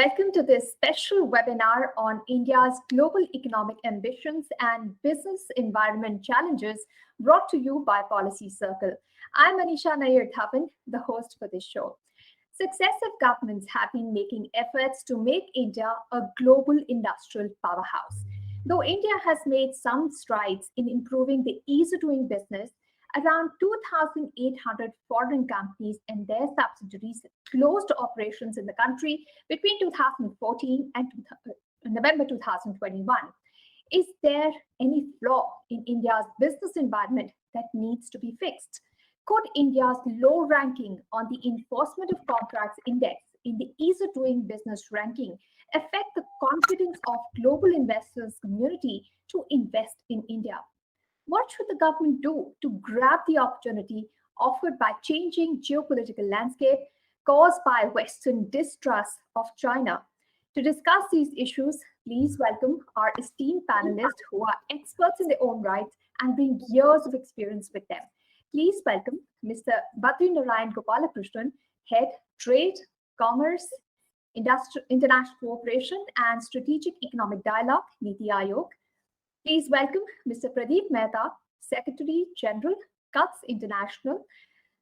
Welcome to this special webinar on India's global economic ambitions and business environment challenges, brought to you by Policy Circle. I'm Anisha Nair Thapan, the host for this show. Successive governments have been making efforts to make India a global industrial powerhouse. Though India has made some strides in improving the ease of doing business, around 2,800 foreign companies and their subsidiaries closed operations in the country between 2014 and November 2021. Is there any flaw in India's business environment that needs to be fixed? Could India's low ranking on the Enforcement of Contracts Index in the Ease of Doing Business ranking affect the confidence of global investors community to invest in India? What should the government do to grab the opportunity offered by changing geopolitical landscape caused by Western distrust of China? To discuss these issues, please welcome our esteemed panelists who are experts in their own right and bring years of experience with them. Please welcome Mr. Badri Narayan Gopalakrishnan, Head, Trade, Commerce, International Cooperation and Strategic Economic Dialogue, NITI Aayog. Please welcome Mr. Pradeep Mehta, Secretary General, CUTS International,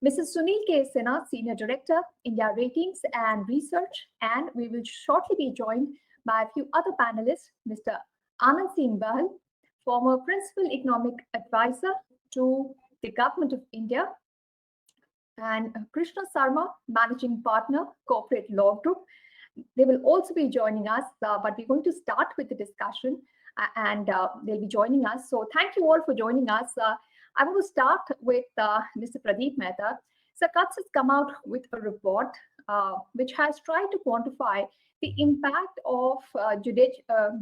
Mrs. Sunil K. Sinha, Senior Director, India Ratings and Research, and we will shortly be joined by a few other panelists, Mr. Anand Singh Bahal, former Principal Economic Advisor to the Government of India, and Krishna Sarma, Managing Partner, Corporate Law Group. They will also be joining us, but we're going to start with the discussion and they'll be joining us. So thank you all for joining us. I want to start with Mr. Pradeep Mehta. So CUTS has come out with a report which has tried to quantify the impact of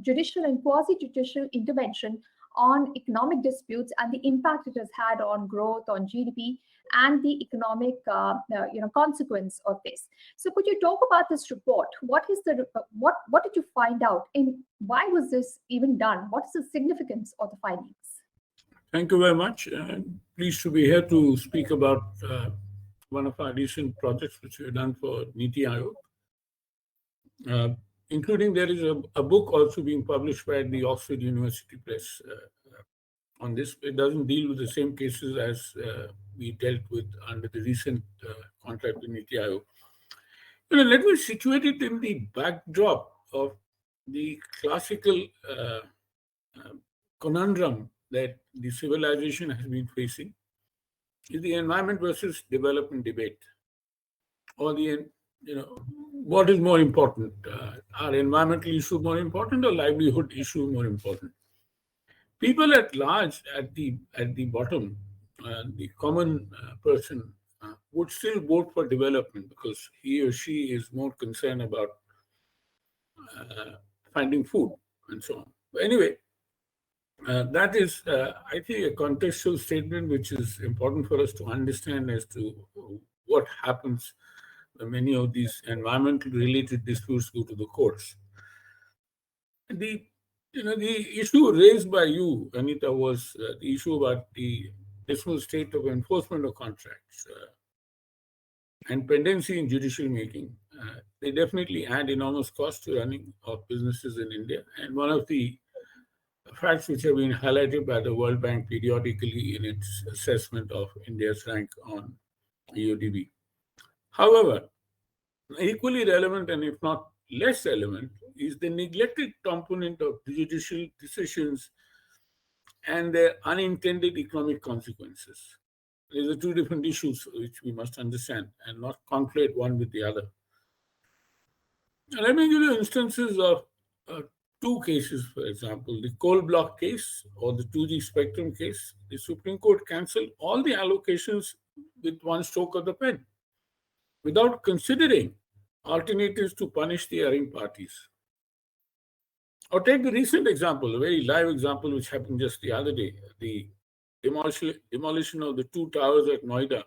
judicial and quasi-judicial intervention on economic disputes and the impact it has had on growth, on GDP, and the economic consequence of this. So could you talk about this report? What did you find out, and why was this even done? What is the significance of the findings? Thank you very much. Pleased to be here to speak about one of our recent projects which we have done for NITI Aayog. Including there is a book also being published by the Oxford University Press on this. It doesn't deal with the same cases as we dealt with under the recent contract with NITI Aayog. Let me situate it in the backdrop of the classical conundrum that the civilization has been facing, is the environment versus development debate, or what is more important? Are environmental issues more important or livelihood issue more important? People at large, at the bottom, the common person would still vote for development because he or she is more concerned about finding food and so on. But anyway, that is, I think, a contextual statement which is important for us to understand as to what happens when many of these environmental related disputes go to the courts. The issue raised by you, Anita, was the issue about the dismal state of enforcement of contracts and pendency in judicial making. They definitely add enormous cost to running of businesses in India. And one of the facts which have been highlighted by the World Bank periodically in its assessment of India's rank on EODB. However, equally relevant, and if not less relevant, is the neglected component of judicial decisions and their unintended economic consequences. These are two different issues which we must understand and not conflate one with the other. Let me give you instances of two cases, for example. The coal block case or the 2G spectrum case, the Supreme Court cancelled all the allocations with one stroke of the pen, without considering alternatives to punish the erring parties. Or take the recent example, a very live example which happened just the other day, the demolition of the two towers at Noida.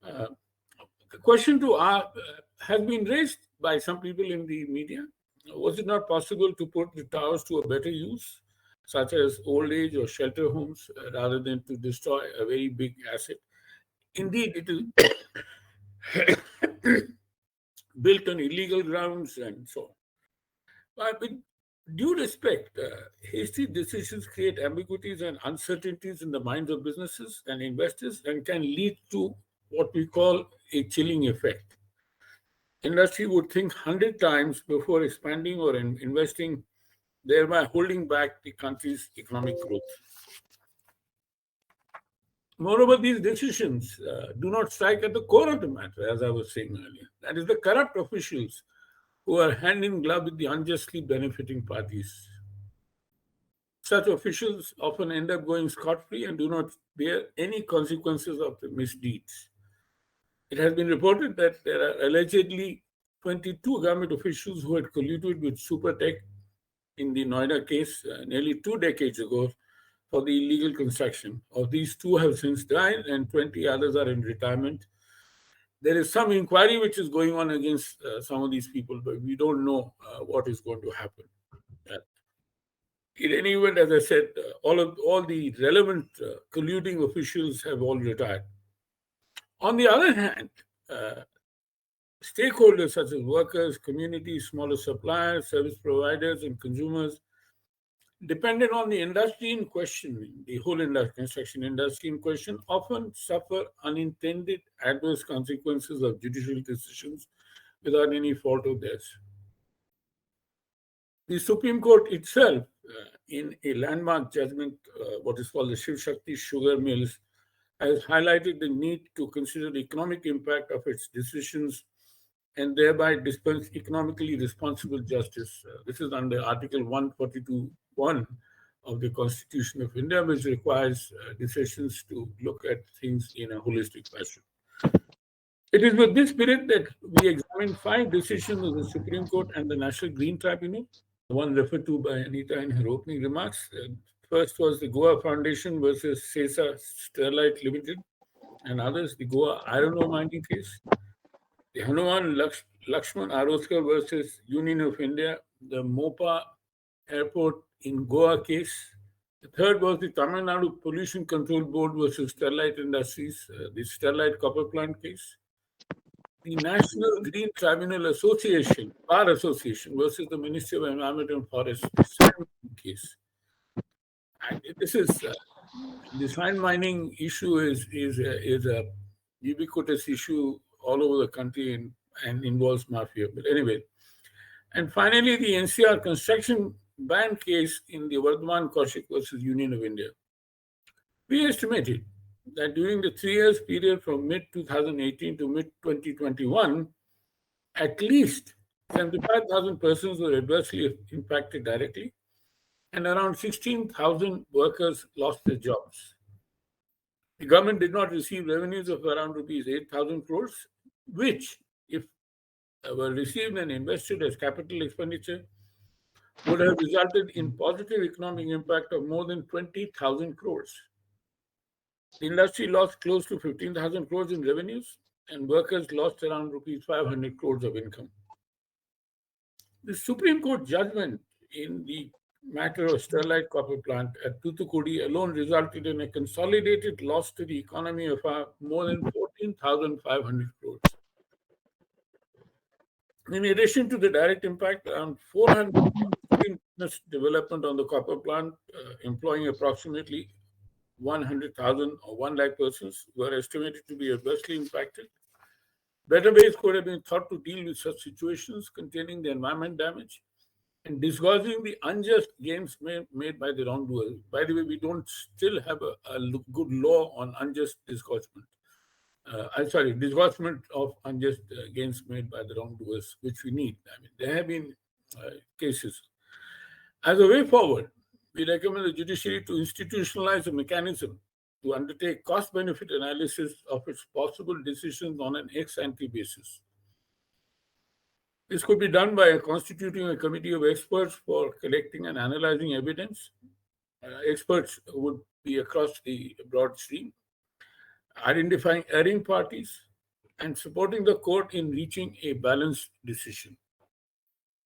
The question has been raised by some people in the media. Was it not possible to put the towers to a better use, such as old age or shelter homes, rather than to destroy a very big asset? Indeed, it is built on illegal grounds and so on. With due respect, hasty decisions create ambiguities and uncertainties in the minds of businesses and investors and can lead to what we call a chilling effect. Industry would think 100 times before expanding or investing, thereby holding back the country's economic growth. Moreover, these decisions do not strike at the core of the matter, as I was saying earlier. That is the corrupt officials who are hand in glove with the unjustly benefiting parties. Such officials often end up going scot-free and do not bear any consequences of the misdeeds. It has been reported that there are allegedly 22 government officials who had colluded with Supertech in the Noida case nearly 2 decades ago for the illegal construction. Of these, 2 have since died and 20 others are in retirement. There is some inquiry which is going on against some of these people, but we don't know what is going to happen. In any event, as I said, all the relevant colluding officials have all retired. On the other hand, stakeholders such as workers, communities, smaller suppliers, service providers, and consumers dependent on the industry in question, the whole construction industry in question, often suffer unintended adverse consequences of judicial decisions without any fault of theirs. The Supreme Court itself, in a landmark judgment, what is called the Shiv Shakti Sugar Mills, has highlighted the need to consider the economic impact of its decisions and thereby dispense economically responsible justice. This is under Article 142(1) of the Constitution of India, which requires decisions to look at things in a holistic fashion. It is with this spirit that we examine 5 decisions of the Supreme Court and the National Green Tribunal, the one referred to by Anita in her opening remarks. First was the Goa Foundation versus Sesa Sterlite Limited and others, the Goa iron ore mining case. The Hanuman Lakshman Aroskar versus Union of India, the Mopa Airport in Goa case. The third was the Tamil Nadu Pollution Control Board versus Sterlite Industries, the Sterlite Copper Plant case. The National Green Tribunal Association, Bar Association versus the Ministry of Environment and Forest, the sand mining case. And this is the sand mining issue is a ubiquitous issue all over the country and involves mafia. But anyway, and finally, the NCR Construction Ban case in the Vardhaman Kaushik versus Union of India. We estimated that during the 3 years period from mid-2018 to mid-2021, at least 75,000 persons were adversely impacted directly, and around 16,000 workers lost their jobs. The government did not receive revenues of around rupees 8,000 crores, which, if were received and invested as capital expenditure, would have resulted in positive economic impact of more than 20,000 crores. The industry lost close to 15,000 crores in revenues, and workers lost around rupees 500 crores of income. The Supreme Court judgment in the matter of Sterlite Copper Plant at Toothukudi alone resulted in a consolidated loss to the economy of more than 14,500 crores. In addition to the direct impact, around 400 business development on the copper plant, employing approximately 100,000 or 1 lakh persons, were estimated to be adversely impacted. Better ways could have been thought to deal with such situations containing the environment damage and disgorging the unjust gains made by the wrongdoers. By the way, we don't still have a good law on unjust disgorgement. Disgorgement of unjust gains made by the wrongdoers, which we need. I mean, there have been cases. As a way forward, we recommend the judiciary to institutionalize a mechanism to undertake cost-benefit analysis of its possible decisions on an ex-ante basis. This could be done by constituting a committee of experts for collecting and analyzing evidence. Experts would be across the broad stream, identifying erring parties, and supporting the court in reaching a balanced decision.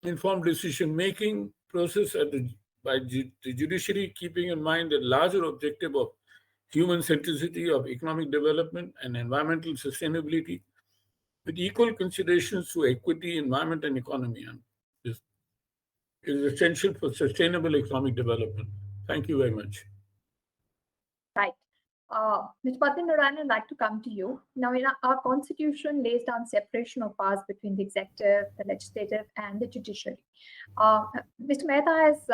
Informed decision-making process by the judiciary, keeping in mind the larger objective of human centricity of economic development and environmental sustainability, with equal considerations to equity, environment, and economy. is essential for sustainable economic development. Thank you very much. Right. Mr. Patin Narayan, I'd like to come to you. Now, our constitution lays down separation of powers between the executive, the legislative, and the judiciary. Mr. Mehta has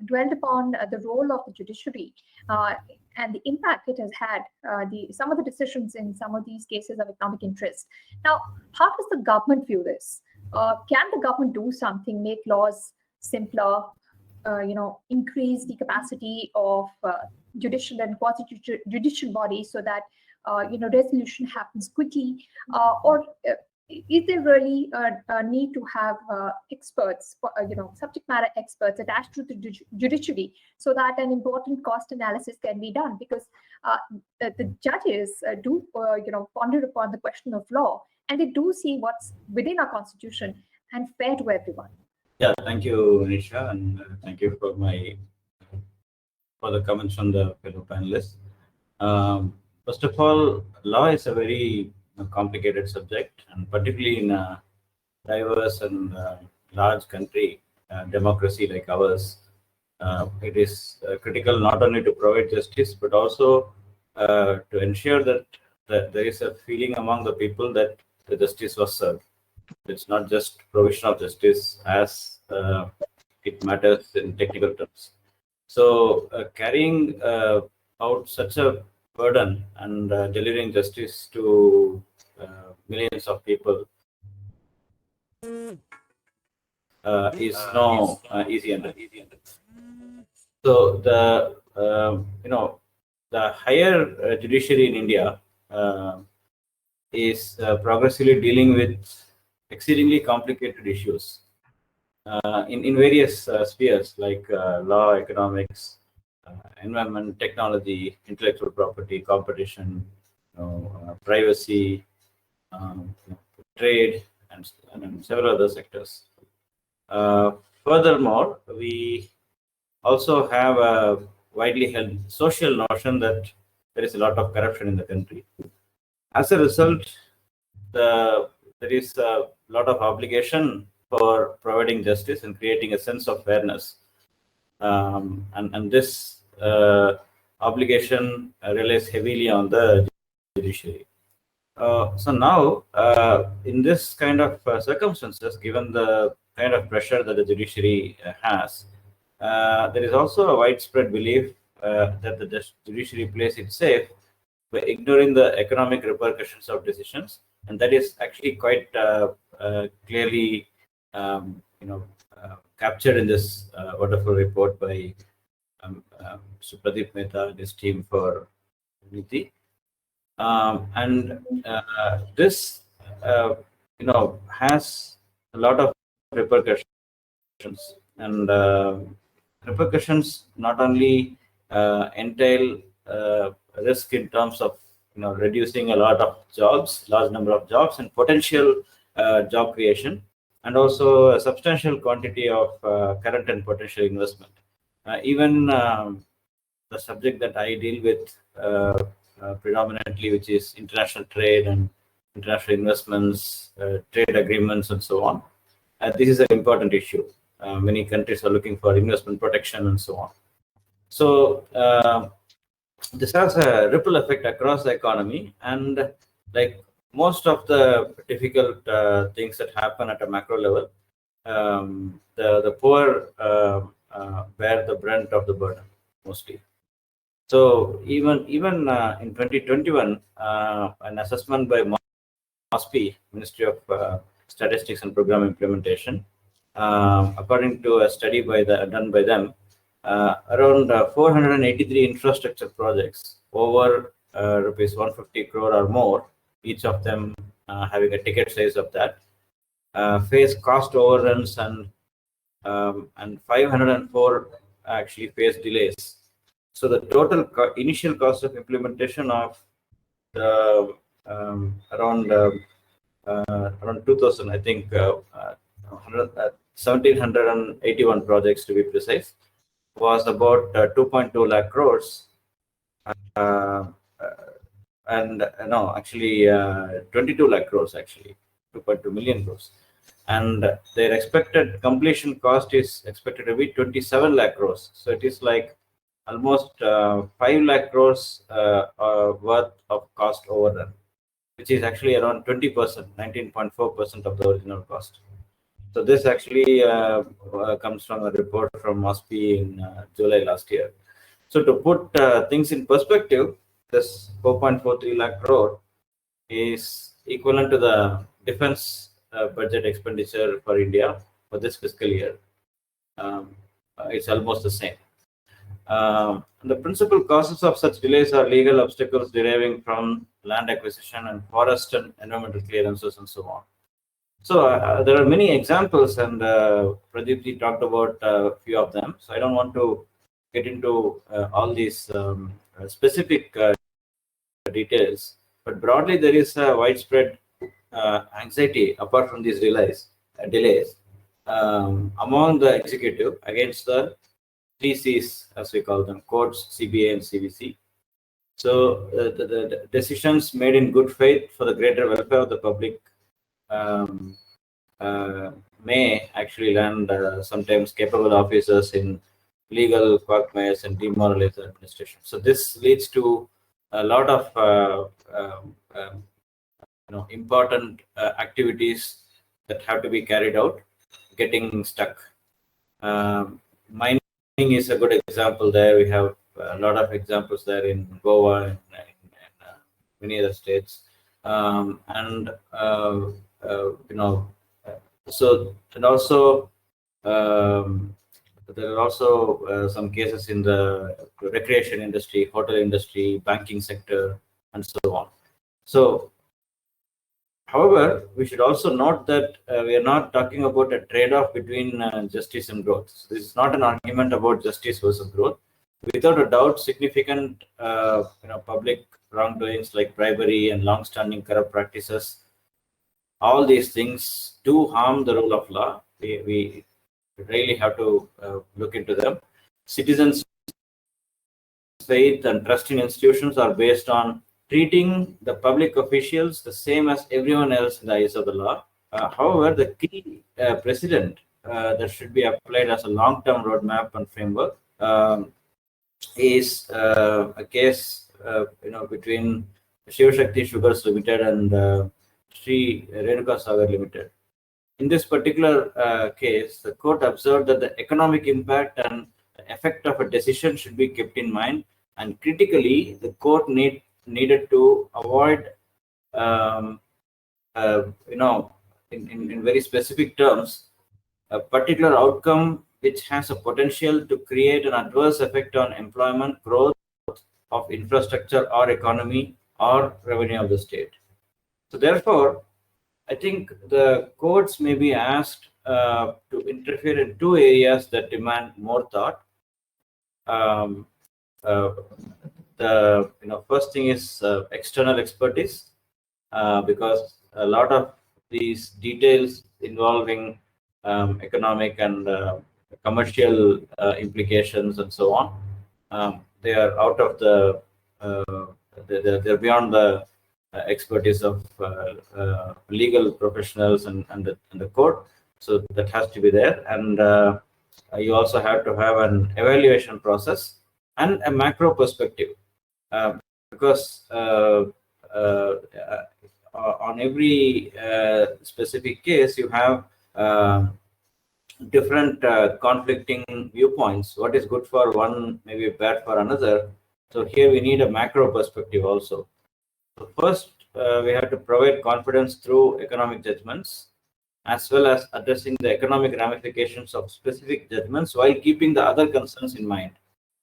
dwelled upon the role of the judiciary and the impact it has had, some of the decisions in some of these cases of economic interest. Now, how does the government view this? Can the government do something, make laws simpler, increase the capacity of judicial and quasi-judicial bodies so that resolution happens quickly, or is there really a need to have experts, subject matter experts attached to the judiciary so that an important cost analysis can be done? Because the judges do ponder upon the question of law, and they do see what's within our constitution and fair to everyone. Yeah, thank you, Nisha, and thank you for the comments from the fellow panelists. First of all, law is a very complicated subject, and particularly in a diverse and large country, democracy like ours, it is critical not only to provide justice, but also to ensure that there is a feeling among the people that the justice was served. It's not just provision of justice as it matters in technical terms. So carrying out such a burden and delivering justice to millions of people is no easy undertaking. So the higher judiciary in India is progressively dealing with exceedingly complicated issues in various spheres like law, economics, environment, technology, intellectual property, competition, privacy, trade, and several other sectors. Furthermore, we also have a widely held social notion that there is a lot of corruption in the country. As a result, there is a lot of obligation for providing justice and creating a sense of fairness. And this obligation relies heavily on the judiciary. So now, in this kind of circumstances, given the kind of pressure that the judiciary has, there is also a widespread belief that the judiciary plays it safe by ignoring the economic repercussions of decisions, and that is actually quite clearly, captured in this wonderful report by Pradeep Mehta and his team for NITI. This, has a lot of repercussions, and repercussions not only entail risk in terms of reducing a lot of jobs, large number of jobs, and potential job creation, and also a substantial quantity of current and potential investment. Even the subject that I deal with predominantly, which is international trade and international investments, trade agreements, and so on. This is an important issue. Many countries are looking for investment protection and so on. So this has a ripple effect across the economy, and like most of the difficult things that happen at a macro level, the poor bear the brunt of the burden mostly. So even in 2021, an assessment by MOSPI, Ministry of Statistics and Program Implementation, according to a study done by them, around 483 infrastructure projects over rupees 150 crore or more, each of them having a ticket size of that, face cost overruns, and 504 actually face delays. So the total initial cost of implementation of the around 2,000, I think, 1,781 projects to be precise, was about 2.2 lakh crores, and no, actually 22 lakh crores, actually 2.2 million crores. and their expected completion cost is expected to be 27 lakh crores. So it is like almost 5 lakh crores worth of cost overrun, which is actually around 20%, 19.4% of the original cost. So this actually comes from a report from MOSPI in July last year. So to put things in perspective, this 4.43 lakh crore is equivalent to the defense budget expenditure for India for this fiscal year. It's almost the same. The principal causes of such delays are legal obstacles deriving from land acquisition and forest and environmental clearances and so on. So there are many examples, and Pradeep talked about a few of them. So I don't want to get into all these specific details, but broadly there is a widespread anxiety apart from these delays among the executive against the 3Cs, as we call them, courts, CBA and CBC. So the decisions made in good faith for the greater welfare of the public may actually land sometimes capable officers in legal quagmires and demoralize the administration. So this leads to a lot of important activities that have to be carried out getting stuck. Mining is a good example there. We have a lot of examples there in Goa and many other states, so and also there are also some cases in the recreation industry, hotel industry, banking sector, and so on. So, however, we should also note that we are not talking about a trade-off between justice and growth. So this is not an argument about justice versus growth. Without a doubt, significant public wrongdoings like bribery and long-standing corrupt practices, all these things do harm the rule of law. We really have to look into them. Citizens' faith and trust in institutions are based on treating the public officials the same as everyone else in the eyes of the law. However, the key precedent that should be applied as a long-term roadmap and framework is a case between Shiv Shakti Sugars Limited and Sri Renuka Sagar Limited. In this particular case, the court observed that the economic impact and effect of a decision should be kept in mind, and critically, the court needed to avoid, in very specific terms, a particular outcome which has a potential to create an adverse effect on employment, growth of infrastructure or economy or revenue of the state. So therefore, I think the courts may be asked to interfere in two areas that demand more thought. The first thing is external expertise, because a lot of these details involving economic and commercial implications and so on, they are out of the they're beyond the expertise of legal professionals and the court. So that has to be there, and you also have to have an evaluation process and a macro perspective, because on every specific case you have different conflicting viewpoints. What is good for one may be bad for another. So here we need a macro perspective also. So first, we have to provide confidence through economic judgments, as well as addressing the economic ramifications of specific judgments while keeping the other concerns in mind,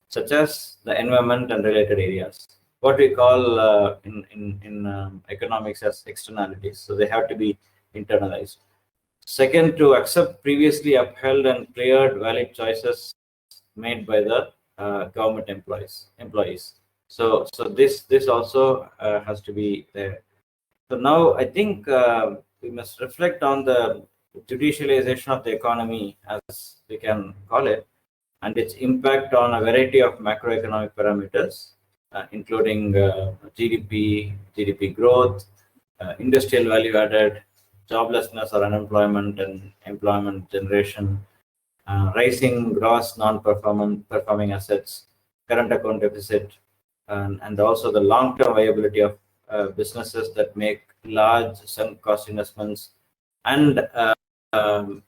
such as the environment and related areas, what we call in economics as externalities. So they have to be internalized. Second, to accept previously upheld and cleared valid choices made by the government employees. So this also has to be there. So now I think we must reflect on the judicialization of the economy, as we can call it, and its impact on a variety of macroeconomic parameters, including GDP growth, industrial value added, joblessness or unemployment and employment generation, rising gross non-performing assets, current account deficit, and also the long-term viability of businesses that make large sunk cost investments, and even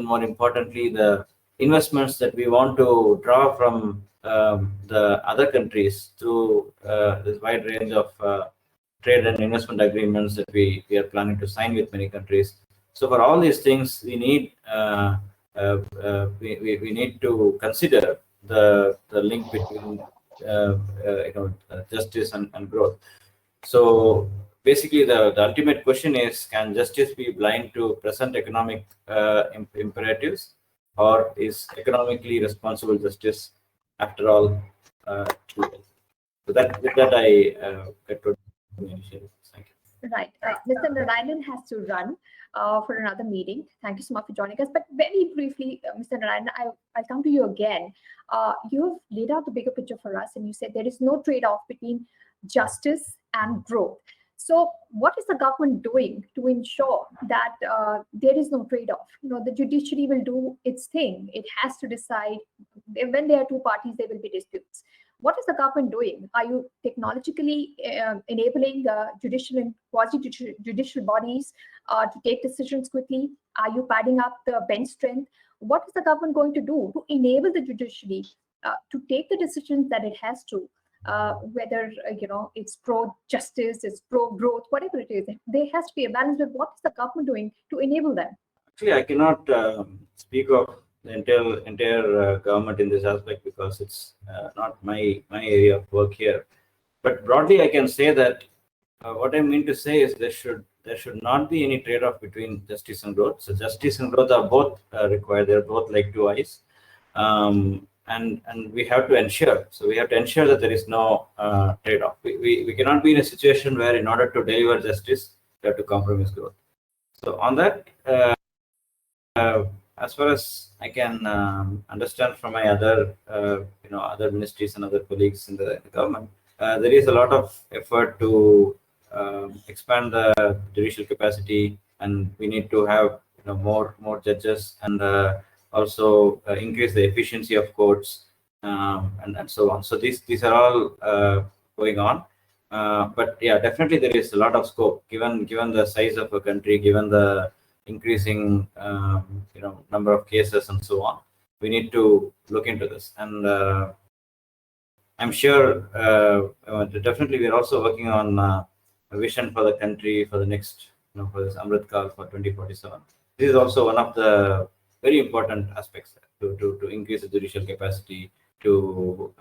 more importantly, the investments that we want to draw from the other countries through this wide range of trade and investment agreements that we are planning to sign with many countries. So for all these things, we need we need to consider the link between justice and growth. So basically, the ultimate question is: can justice be blind to present economic imperatives, or is economically responsible justice, after all, legal? So with that I get to initially. Thank you. Right. Mr. Narayanan has to run for another meeting. Thank you so much for joining us. But very briefly, Mr. Narayanan, I'll come to you again. You've laid out the bigger picture for us, and you said there is no trade-off between justice and growth. So what is the government doing to ensure that there is no trade-off? The judiciary will do its thing. It has to decide. When there are two parties, there will be disputes. What is the government doing? Are you technologically enabling judicial and quasi-judicial bodies to take decisions quickly? Are you padding up the bench strength? What is the government going to do to enable the judiciary to take the decisions that it has to, whether it's pro-justice, it's pro-growth, whatever it is? There has to be a balance. But what is the government doing to enable them? Actually, I cannot speak of the entire government in this aspect because it's not my area of work here. But broadly, I can say that what I mean to say is there should not be any trade-off between justice and growth. So justice and growth are both required. They're both like two eyes, and we have to ensure. So we have to ensure that there is no trade-off. We cannot be in a situation where, in order to deliver justice, we have to compromise growth. So on that. As far as I can understand from my other ministries and other colleagues in the government, there is a lot of effort to expand the judicial capacity, and we need to have more judges, and also increase the efficiency of courts, and so on. So these are all going on. But yeah, definitely there is a lot of scope given the size of a country, given the increasing number of cases and so on. We need to look into this, and I'm sure definitely we are also working on a vision for the country for the next for this Amrit Kal for 2047. This is also one of the very important aspects to increase the judicial capacity, to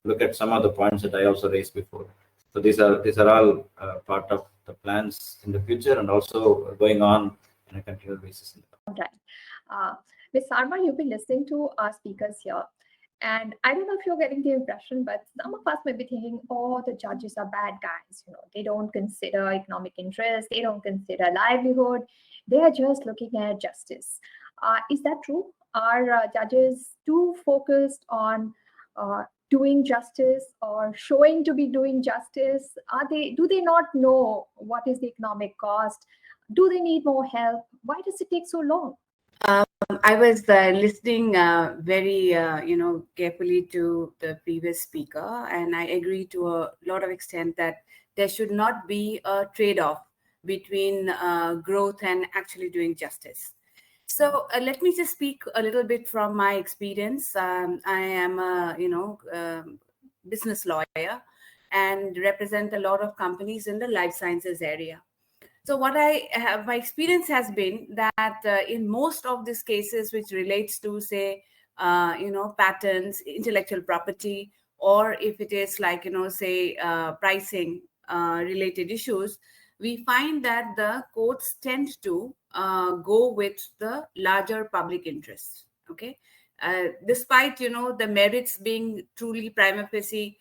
look at some of the points that I also raised before. So these are all part of the plans in the future, and also going on on a continual basis. Right. Ms. Sarma, you've been listening to our speakers here, and I don't know if you're getting the impression, but some of us may be thinking, oh, the judges are bad guys. They don't consider economic interest. They don't consider livelihood. They are just looking at justice. Is that true? Are judges too focused on doing justice or showing to be doing justice? Do they not know what is the economic cost? Do they need more help? Why does it take so long? I was listening very, carefully to the previous speaker, and I agree to a lot of extent that there should not be a trade-off between growth and actually doing justice. So let me just speak a little bit from my experience. I am a, business lawyer and represent a lot of companies in the life sciences area. So what my experience has been that in most of these cases which relates to, say, patents, intellectual property, or if it is like, say, pricing related issues, we find that the courts tend to go with the larger public interest. Okay, despite the merits being truly prima facie,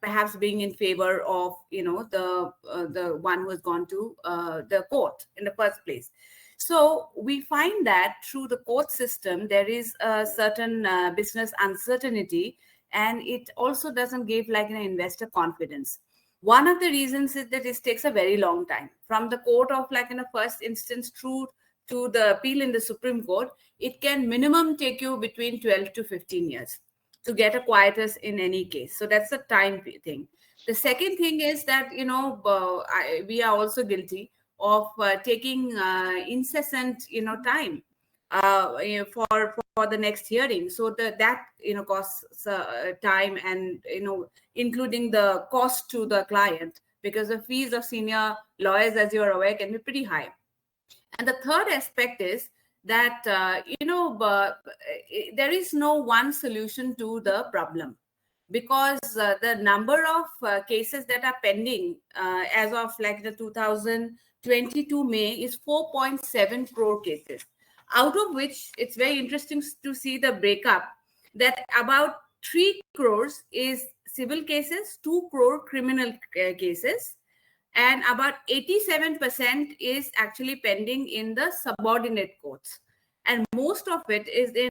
perhaps being in favor of the one who has gone to the court in the first place. So we find that through the court system there is a certain business uncertainty, and it also doesn't give like an investor confidence. One of the reasons is that it takes a very long time from the court of like in a first instance through to the appeal in the Supreme Court. It can minimum take you between 12 to 15 years to get a quietus in any case. So that's the time thing. The second thing is that, we are also guilty of taking incessant, time for the next hearing. So that costs time, and including the cost to the client, because the fees of senior lawyers, as you are aware, can be pretty high. And the third aspect is that there is no one solution to the problem, because the number of cases that are pending as of like the 2022 May is 4.7 crore cases, out of which it's very interesting to see the breakup that about 3 crores is civil cases, 2 crore criminal cases, and about 87% is actually pending in the subordinate courts. And most of it is in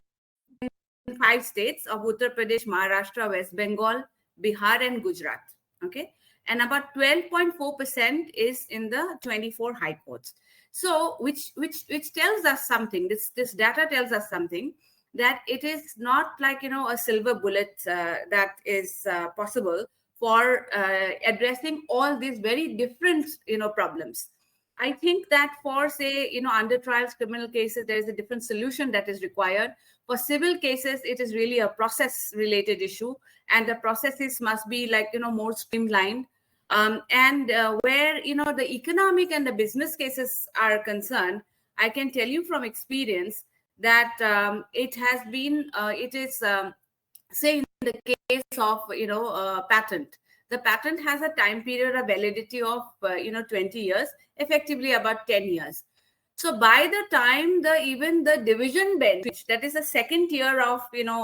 5 states of Uttar Pradesh, Maharashtra, West Bengal, Bihar, and Gujarat. Okay. And about 12.4% is in the 24 high courts. So which tells us something. This data tells us something, that it is not like a silver bullet that is possible for addressing all these very different problems. I think that for, say, under trials criminal cases, there is a different solution that is required. For civil cases, it is really a process related issue, and the processes must be like more streamlined. And where the economic and the business cases are concerned, I can tell you from experience that it has been say in the case of patent. The patent has a time period of validity of 20 years, effectively about 10 years. So by the time even the division bench, that is the second tier of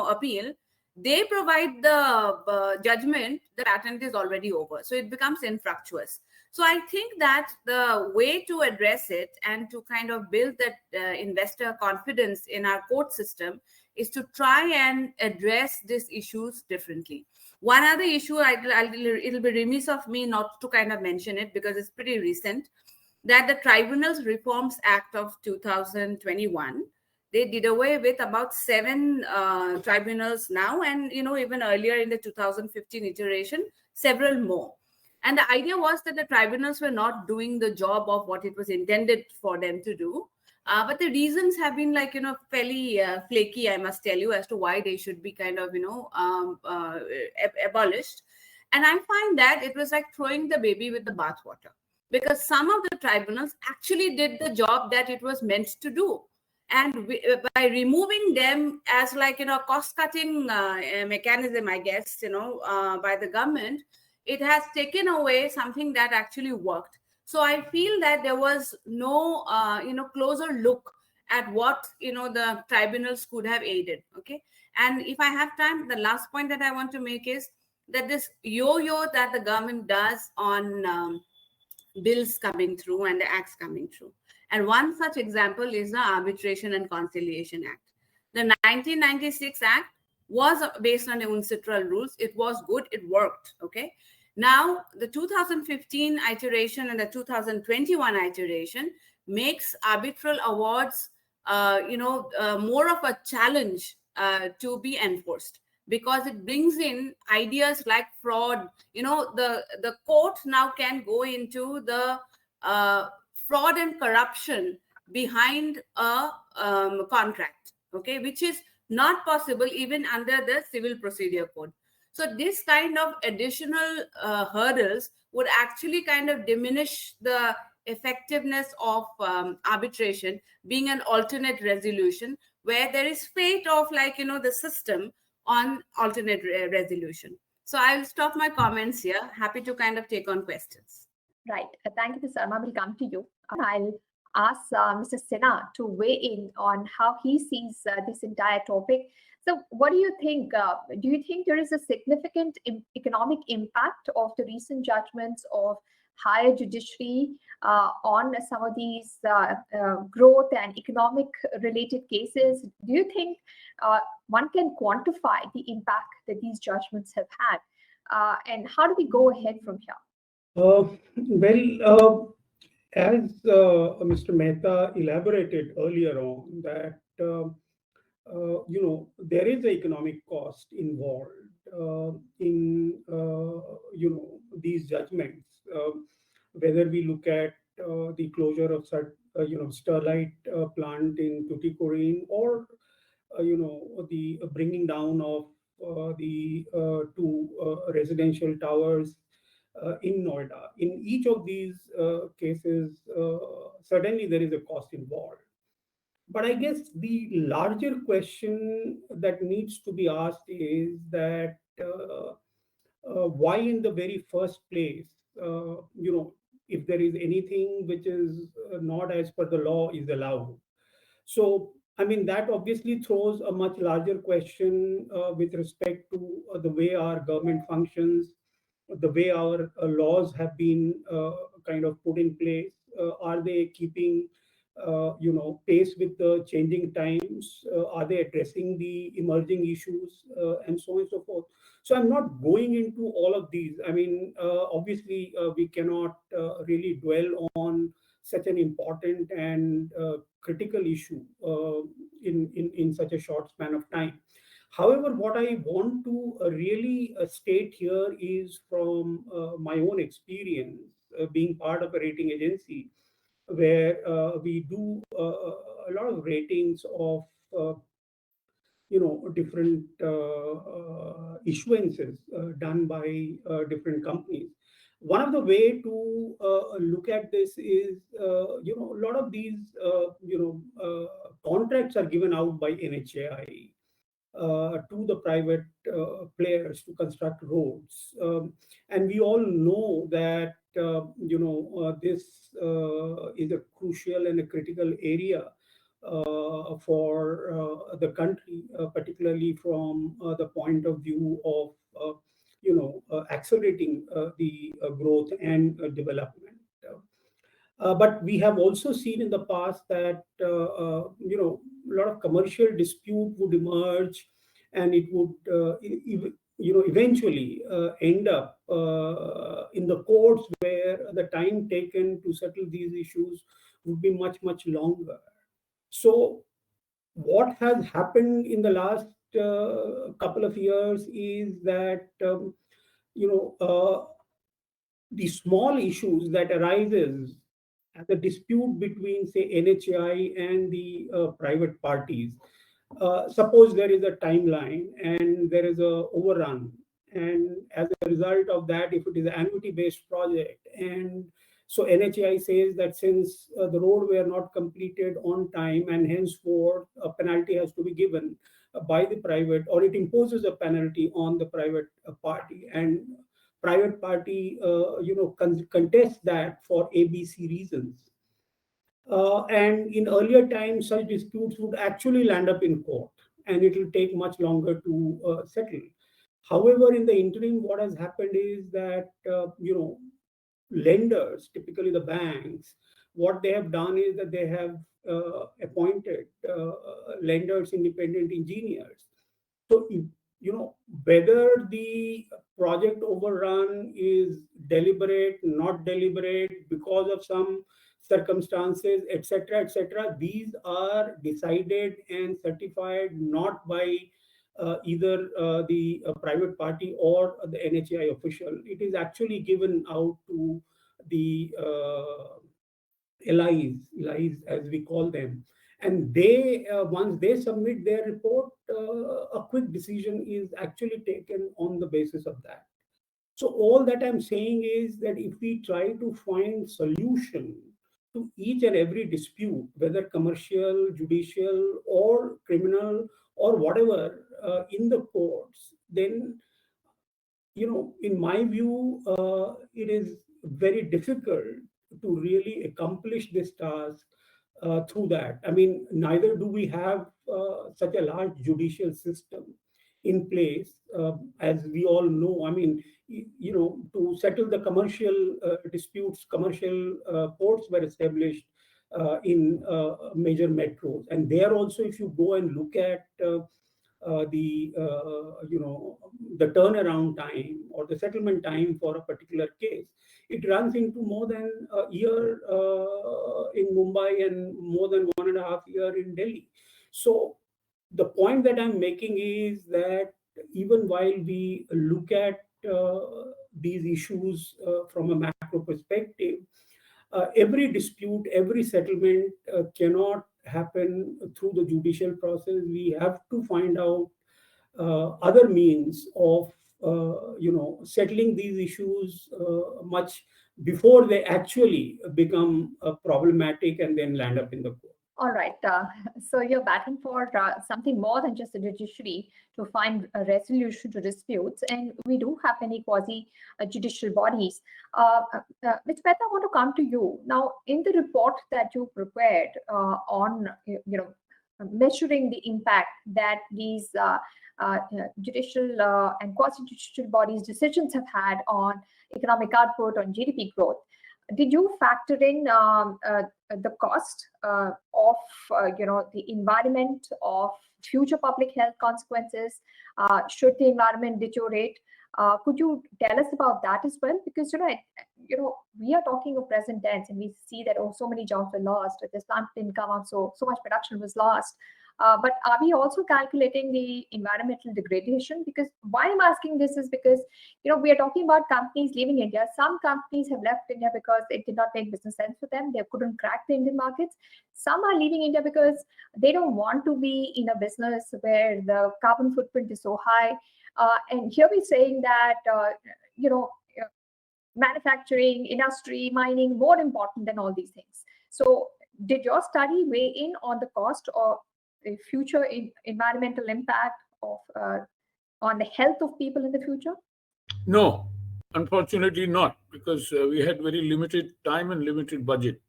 appeal, they provide the judgment, the patent is already over. So it becomes infructuous. So I think that the way to address it and to kind of build that investor confidence in our court system is to try and address these issues differently. One other issue, it'll be remiss of me not to kind of mention it because it's pretty recent, that the Tribunals Reforms Act of 2021, they did away with about 7 tribunals now, and even earlier in the 2015 iteration, several more. And the idea was that the tribunals were not doing the job of what it was intended for them to do. But the reasons have been like, fairly flaky, I must tell you, as to why they should be kind of, abolished. And I find that it was like throwing the baby with the bathwater, because some of the tribunals actually did the job that it was meant to do. And by removing them as like, cost-cutting mechanism, I guess, by the government, it has taken away something that actually worked. So I feel that there was no, closer look at what, the tribunals could have aided. Okay. And if I have time, the last point that I want to make is that this yo-yo that the government does on bills coming through and the acts coming through. And one such example is the Arbitration and Conciliation Act. The 1996 Act was based on the UNCITRAL rules. It was good. It worked. Okay. Now, the 2015 iteration and the 2021 iteration makes arbitral awards, more of a challenge to be enforced, because it brings in ideas like fraud. The court now can go into the fraud and corruption behind a contract, okay, which is not possible even under the Civil Procedure Code. So this kind of additional hurdles would actually kind of diminish the effectiveness of arbitration being an alternate resolution, where there is fate of like, the system on alternate resolution. So I'll stop my comments here. Happy to kind of take on questions. Right. Thank you, Mr. Sarma. We'll come to you. I'll ask Mr. Sinha to weigh in on how he sees this entire topic. So what do you think? Do you think there is a significant economic impact of the recent judgments of higher judiciary on some of these growth and economic related cases? Do you think one can quantify the impact that these judgments have had? And how do we go ahead from here? As Mr. Mehta elaborated earlier on, that there is an economic cost involved in these judgments. Whether we look at the closure of Sterlite plant in Tuticorin, or the bringing down of the two residential towers in Noida. In each of these cases, certainly there is a cost involved. But I guess the larger question that needs to be asked is that why, in the very first place, if there is anything which is not as per the law is allowed. So, I mean, that obviously throws a much larger question with respect to the way our government functions, the way our laws have been kind of put in place. Are they keeping, pace with the changing times? Are they addressing the emerging issues, and so on and so forth? So I'm not going into all of these. I mean, obviously, we cannot really dwell on such an important and critical issue in such a short span of time. However, what I want to really state here is from my own experience being part of a rating agency, where we do a lot of ratings of different issuances done by different companies. One of the way to look at this is, a lot of these, contracts are given out by NHAI to the private players to construct roads. And we all know that, this is a crucial and a critical area for the country, particularly from the point of view of, accelerating the growth and development. But we have also seen in the past that a lot of commercial dispute would emerge, and it would eventually end up in the courts, where the time taken to settle these issues would be much longer. So what has happened in the last couple of years is that the small issues that arises as a dispute between, say, NHAI and the private parties. Suppose there is a timeline and there is a overrun, and as a result of that, if it is an annuity-based project, and so NHAI says that since the road were not completed on time, and henceforth a penalty has to be given by the private, or it imposes a penalty on the private party, and private party contest that for ABC reasons. And in earlier times, such disputes would actually land up in court, and it will take much longer to settle. However, in the interim, what has happened is that lenders, typically the banks, what they have done is that they have appointed lenders, independent engineers. So, whether the project overrun is deliberate, not deliberate, because of some circumstances, etc., these are decided and certified not by either the private party or the NHAI official. It is actually given out to the LIs, as we call them. And they, once they submit their report, a quick decision is actually taken on the basis of that. So all that I'm saying is that if we try to find solution to each and every dispute, whether commercial, judicial, or criminal, or whatever, in the courts, then, in my view, it is very difficult to really accomplish this task through that. I mean, neither do we have such a large judicial system in place, as we all know. I mean, to settle the commercial disputes, commercial courts were established in major metros. And there also, if you go and look at the the turnaround time or the settlement time for a particular case, it runs into more than a year in Mumbai and more than 1.5 years in Delhi. So the point that I'm making is that even while we look at these issues from a macro perspective, every dispute, every settlement cannot happen through the judicial process. We have to find out other means of settling these issues much before they actually become problematic and then land up in the court. All right. So you're battling for something more than just the judiciary to find a resolution to disputes, and we do have many quasi-judicial bodies. Ms. Mehta, I want to come to you now. In the report that you prepared on, measuring the impact that these judicial and quasi-judicial bodies' decisions have had on economic output, on GDP growth, did you factor in the cost of the environment, of future public health consequences should the environment deteriorate? Could you tell us about that as well? Because we are talking of present tense, and we see that so many jobs were lost. This plant didn't come out, so much production was lost. But are we also calculating the environmental degradation? Because why I'm asking this is because we are talking about companies leaving India. Some companies have left India because it did not make business sense for them. They couldn't crack the Indian markets. Some are leaving India because they don't want to be in a business where the carbon footprint is so high. And here we're saying that manufacturing, industry, mining, more important than all these things. So did your study weigh in on the cost or the future environmental impact of on the health of people in the future? No, unfortunately not, because we had very limited time and limited budget,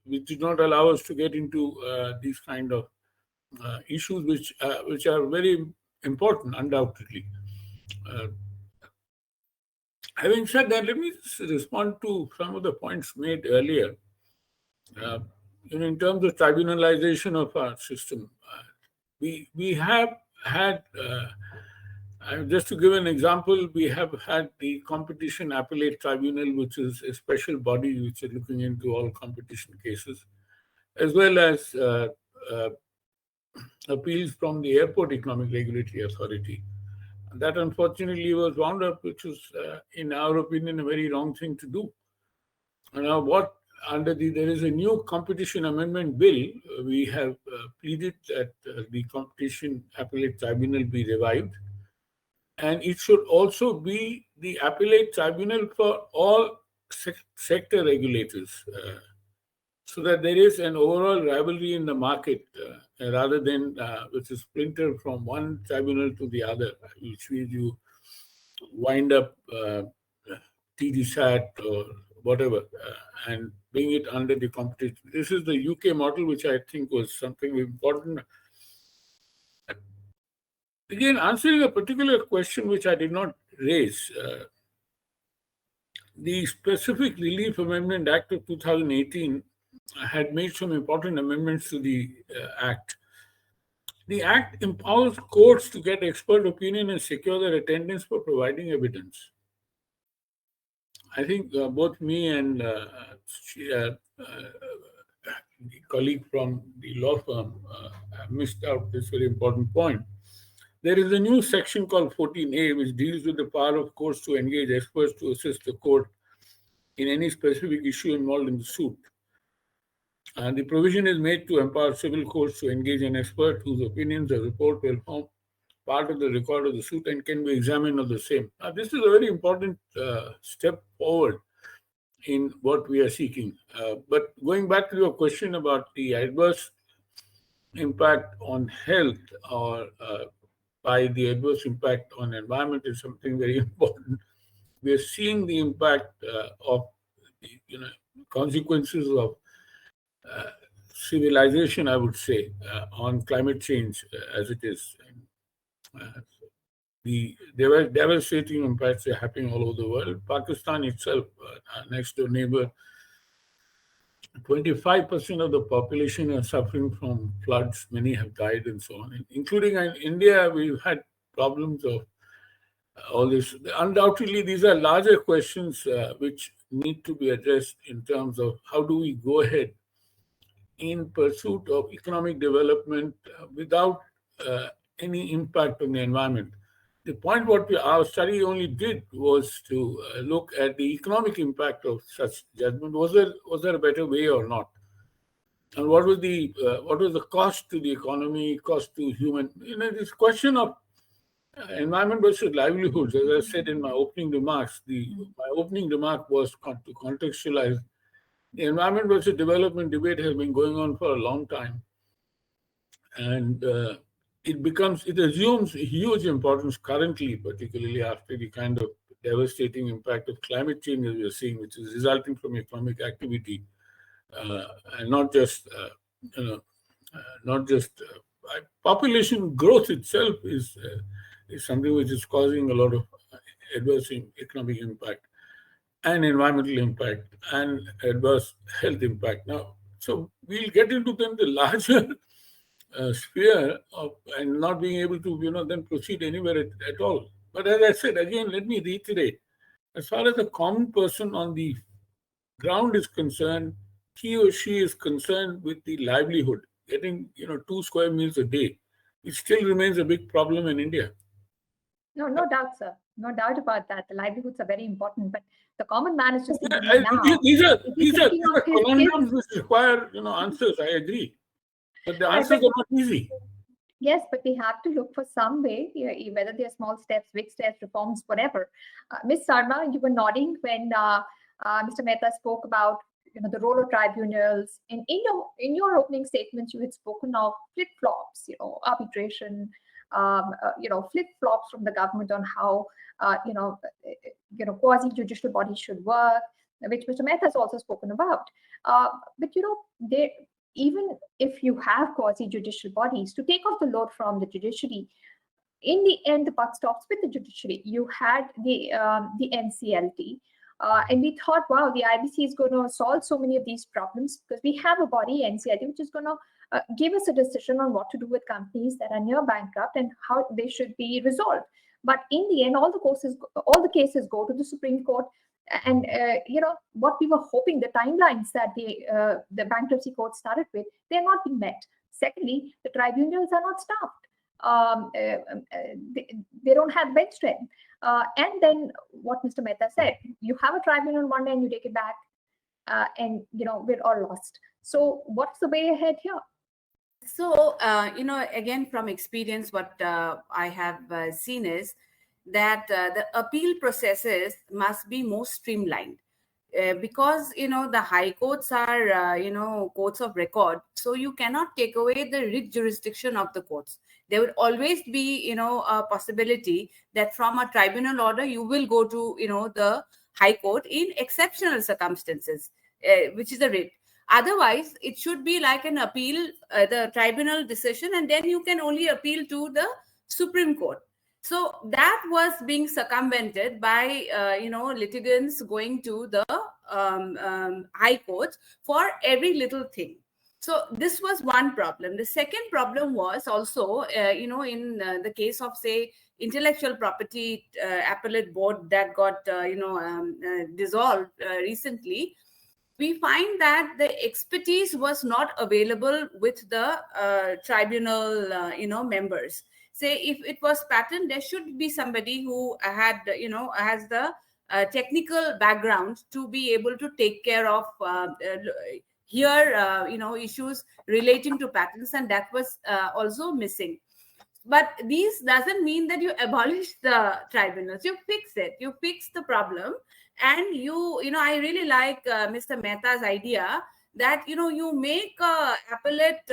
which did not allow us to get into these kind of issues, which are very important, undoubtedly. Having said that, let me respond to some of the points made earlier. In terms of tribunalization of our system, we have had, just to give an example, we have had the Competition Appellate Tribunal, which is a special body which is looking into all competition cases, as well as appeals from the Airport Economic Regulatory Authority. That unfortunately was wound up, which was, in our opinion, a very wrong thing to do. Now, there is a new competition amendment bill. We have pleaded that the Competition Appellate Tribunal be revived, and it should also be the appellate tribunal for all sector regulators, so that there is an overall rivalry in the market rather than which is splintered from one tribunal to the other, which means you wind up TDSAT or whatever and bring it under the competition. This is the UK model, which I think was something important. Again, answering a particular question which I did not raise, the Specific Relief Amendment Act of 2018 had made some important amendments to the Act. The Act empowers courts to get expert opinion and secure their attendance for providing evidence. I think both me and the colleague from the law firm missed out this very important point. There is a new section called 14A, which deals with the power of courts to engage experts to assist the court in any specific issue involved in the suit. And the provision is made to empower civil courts to engage an expert whose opinions or report will form part of the record of the suit and can be examined of the same. Now, this is a very important step forward in what we are seeking. But going back to your question about the adverse impact on health or by the adverse impact on environment is something very important. We are seeing the impact of consequences of civilization, I would say, on climate change as it is. The devastating impacts are happening all over the world. Pakistan itself, our next door neighbor, 25% of the population are suffering from floods. Many have died and so on. Including in India, we've had problems of all this. Undoubtedly, these are larger questions which need to be addressed in terms of how do we go ahead in pursuit of economic development without any impact on the environment. The point what our study only did was to look at the economic impact of such judgment. Was there a better way or not? And what was the cost to the economy, cost to human? This question of environment versus livelihoods, as I said in my opening remarks, my opening remark was to contextualize. The environment versus development debate has been going on for a long time, and it assumes huge importance currently, particularly after the kind of devastating impact of climate change as we are seeing, which is resulting from economic activity, and not just population growth itself is something which is causing a lot of adverse economic impact and environmental impact and adverse health impact. Now, so we'll get into then the larger sphere of and not being able to then proceed anywhere at all. But as I said again, let me reiterate: as far as the common person on the ground is concerned, he or she is concerned with the livelihood, getting 2 square meals a day. It still remains a big problem in India. No doubt, sir. No doubt about that. The livelihoods are very important, but the common man is just thinking now. These are conundrums which require answers. I agree, but the answers are not easy. Yes, but we have to look for some way, whether they are small steps, big steps, reforms, whatever. Ms. Sarma, you were nodding when Mr. Mehta spoke about the role of tribunals. In your opening statements, you had spoken of flip-flops, arbitration, flip-flops from the government on how quasi-judicial bodies should work, which Mr. Mehta has also spoken about. But even if you have quasi-judicial bodies, to take off the load from the judiciary, in the end, the buck stops with the judiciary. You had the NCLT, and we thought, wow, the IBC is going to solve so many of these problems because we have a body, NCLT, which is going to give us a decision on what to do with companies that are near bankrupt and how they should be resolved. But in the end, all the cases go to the Supreme Court. And what we were hoping, the timelines that the bankruptcy court started with, they're not being met. Secondly, the tribunals are not staffed. They don't have bench strength. And then what Mr. Mehta said, you have a tribunal one day and you take it back, and we're all lost. So what's the way ahead here? So again, from experience, what I have seen is that the appeal processes must be more streamlined because the high courts are courts of record, so you cannot take away the writ jurisdiction of the courts. There will always be a possibility that from a tribunal order you will go to the high court in exceptional circumstances, which is a writ. Otherwise, it should be like an appeal, the tribunal decision, and then you can only appeal to the Supreme Court. So that was being circumvented by litigants going to the high courts for every little thing. So this was one problem. The second problem was also in the case of, say, intellectual property appellate board that got dissolved recently. We find that the expertise was not available with the tribunal members. Say if it was patent, there should be somebody who had has the technical background to be able to take care of issues relating to patents, and that was also missing. But this doesn't mean that you abolish the tribunals. You fix it. You fix the problem, and I really like Mr. Mehta's idea that you make a appellate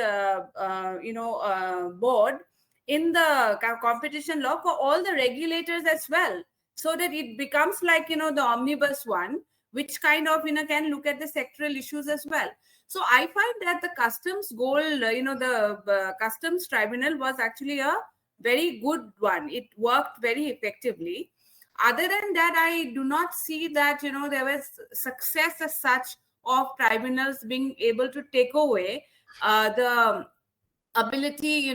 board in the competition law for all the regulators as well, so that it becomes like the omnibus one, which kind of can look at the sectoral issues as well. So I find that the customs goal, the customs tribunal was actually a very good one. It worked very effectively. Other than that, I do not see that there was success as such of tribunals being able to take away the ability,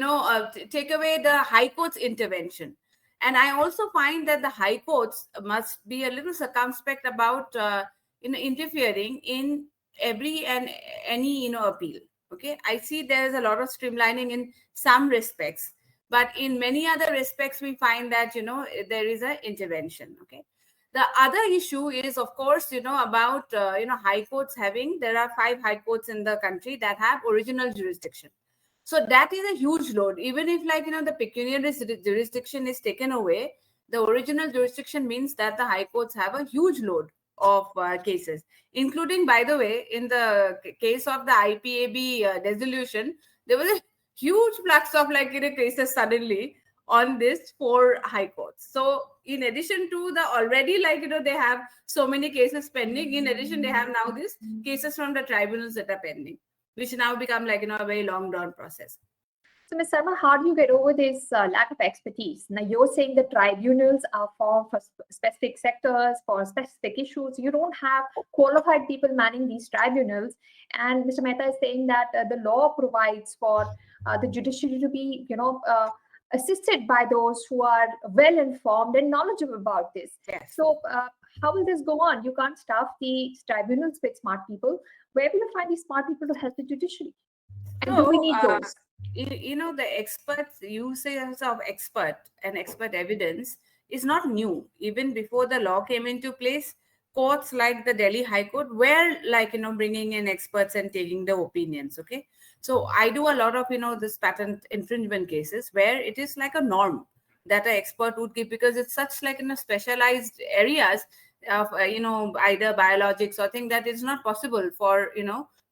take away the High Court's intervention. And I also find that the High Courts must be a little circumspect about, interfering in every and any, appeal. Okay, I see there is a lot of streamlining in some respects, but in many other respects, we find that, there is an intervention. Okay. The other issue is, of course, about, High Courts there are 5 High Courts in the country that have original jurisdiction. So that is a huge load. Even if the pecuniary jurisdiction is taken away, the original jurisdiction means that the High Courts have a huge load of cases, including, by the way, in the case of the IPAB dissolution, there was a huge flux of cases suddenly on this 4 High Courts. So in addition to the already they have so many cases pending, in addition they have now these cases from the tribunals that are pending, which now become a very long drawn process. So, Ms. Sarma, how do you get over this lack of expertise? Now, you're saying the tribunals are for specific sectors, for specific issues. You don't have qualified people manning these tribunals. And Mr. Mehta is saying that the law provides for the judiciary to be, assisted by those who are well informed and knowledgeable about this. Yes. So, how will this go on? You can't staff the tribunals with smart people. Where will you find these smart people to help the judiciary? And do we need those? The experts, usage of expert and expert evidence is not new. Even before the law came into place, courts like the Delhi High Court were bringing in experts and taking the opinions. Okay. So I do a lot of, this patent infringement cases where it is like a norm that an expert would give, because it's such specialized areas of, either biologics or thing that it's not possible for,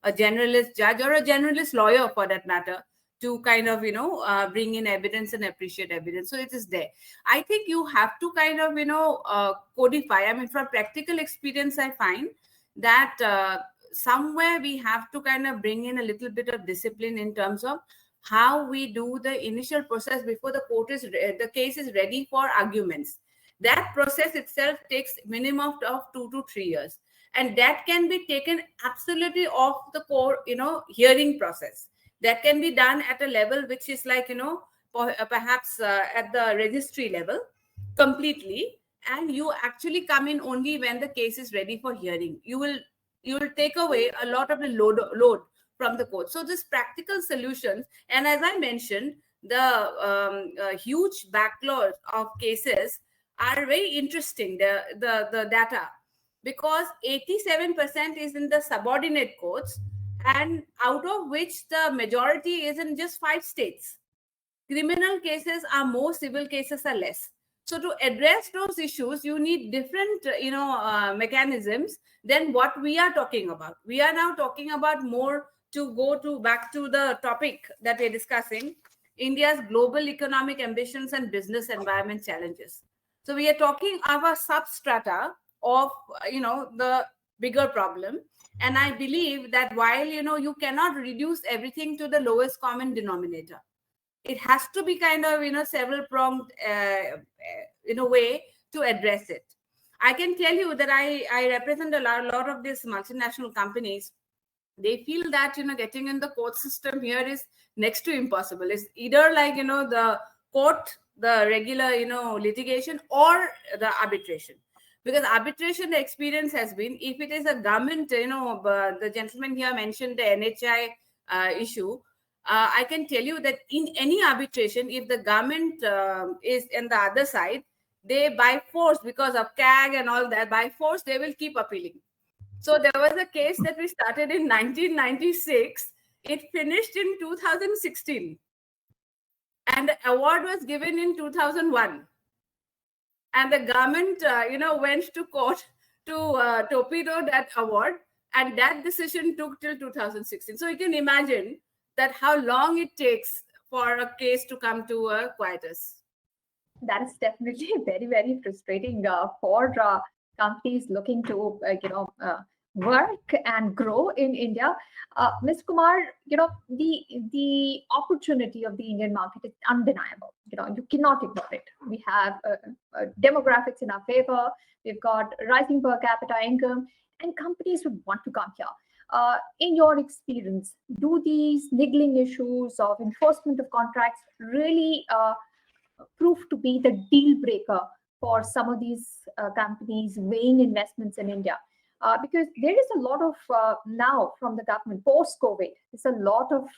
a generalist judge or a generalist lawyer for that matter to bring in evidence and appreciate evidence. So it is there. I think you have to codify. I mean, from practical experience, I find that somewhere we have to bring in a little bit of discipline in terms of how we do the initial process before the case is ready for arguments. That process itself takes minimum of 2 to 3 years. And that can be taken absolutely off the core, hearing process. That can be done at a level which is perhaps at the registry level completely. And you actually come in only when the case is ready for hearing. You will take away a lot of the load from the court. So this practical solutions, and as I mentioned, the huge backlog of cases are very interesting, the data, because 87% is in the subordinate courts, and out of which the majority is in just 5 states. Criminal cases are more, civil cases are less. So to address those issues, you need different, mechanisms than what we are talking about. We are now talking about more to go back to the topic that we're discussing, India's global economic ambitions and business environment challenges. So we are talking about substrata of, the bigger problem. And I believe that while, you cannot reduce everything to the lowest common denominator, it has to be several pronged in a way to address it. I can tell you that I represent a lot of these multinational companies. They feel that, getting in the court system here is next to impossible. It's either the court, the regular, litigation, or the arbitration. Because arbitration, the experience has been, if it is a government, the gentleman here mentioned the NHI issue. I can tell you that in any arbitration, if the government is on the other side, they by force, because of CAG and all that, by force, they will keep appealing. So there was a case that we started in 1996. It finished in 2016. And the award was given in 2001. And the government, went to court to torpedo that award. And that decision took till 2016. So you can imagine that how long it takes for a case to come to a quietus. That is definitely very, very frustrating for companies looking to, work and grow in India. Ms. Kumar, the opportunity of the Indian market is undeniable. You cannot ignore it. We have demographics in our favor. We've got rising per capita income, and companies would want to come here. In your experience, do these niggling issues of enforcement of contracts really prove to be the deal breaker for some of these companies weighing investments in India? Because there is a lot of now from the government post-COVID, there's a lot of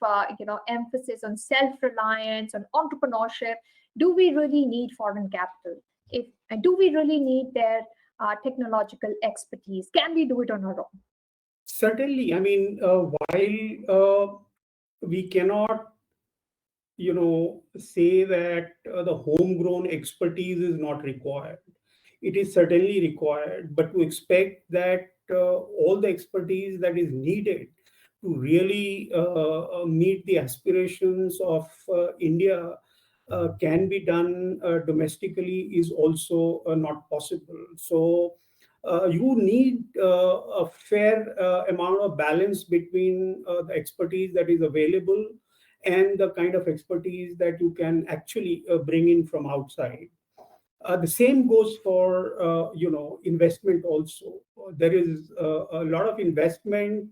emphasis on self-reliance, on entrepreneurship. Do we really need foreign capital? Do we really need their technological expertise? Can we do it on our own? Certainly. I mean, while we cannot, say that the homegrown expertise is not required, it is certainly required. But to expect that all the expertise that is needed to really meet the aspirations of India can be done domestically is also not possible. So you need a fair amount of balance between the expertise that is available and the kind of expertise that you can actually bring in from outside. The same goes for investment also. There is a lot of investment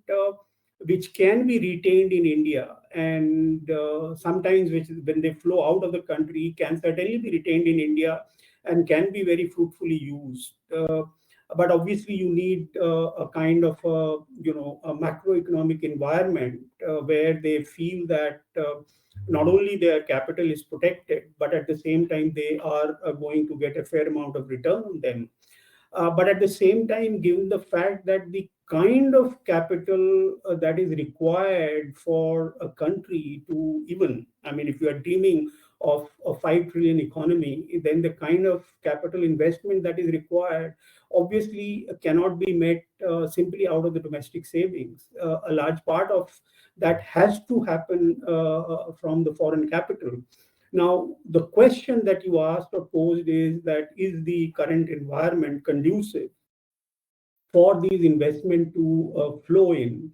which can be retained in India, and sometimes when they flow out of the country can certainly be retained in India and can be very fruitfully used. But obviously you need a kind of a macroeconomic environment where they feel that not only their capital is protected, but at the same time they are going to get a fair amount of return on them. But at the same time, given the fact that the kind of capital that is required for a country to even, I mean, if you are dreaming of a 5 trillion economy, then the kind of capital investment that is required obviously cannot be met simply out of the domestic savings. A large part of that has to happen from the foreign capital. Now, the question that you asked or posed is that is the current environment conducive for these investment to flow in?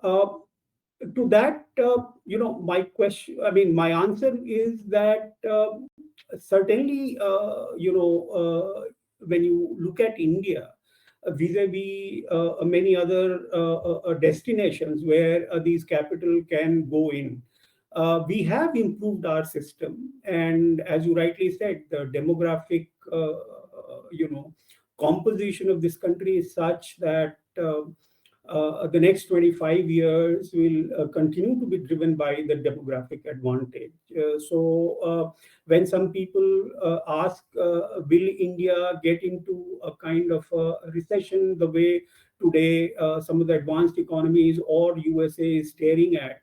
To that, my question, I mean, my answer is that certainly, when you look at India, vis-a-vis many other destinations where these capital can go in, we have improved our system, and as you rightly said, the demographic, composition of this country is such that the next 25 years will continue to be driven by the demographic advantage. So when some people ask, will India get into a kind of a recession the way today some of the advanced economies or USA is staring at?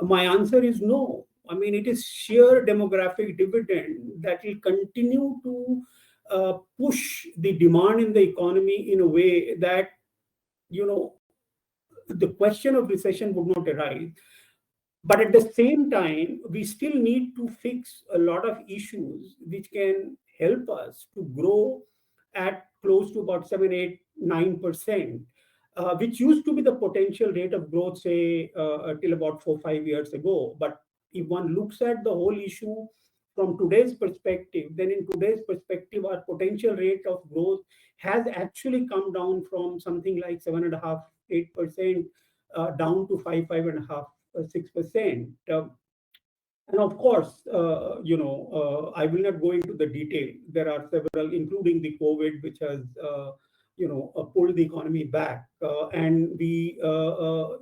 My answer is no. I mean, it is sheer demographic dividend that will continue to push the demand in the economy in a way that, the question of recession would not arise. But at the same time, we still need to fix a lot of issues which can help us to grow at close to about 7, 8, 9%. Which used to be the potential rate of growth, say, till about 4, 5 years ago. But if one looks at the whole issue from today's perspective, then in today's perspective, our potential rate of growth has actually come down from something like 7.5, 8% down to 5, 5.5, 6%. And of course, I will not go into the detail. There are several, including the COVID, which has pulled the economy back. And we,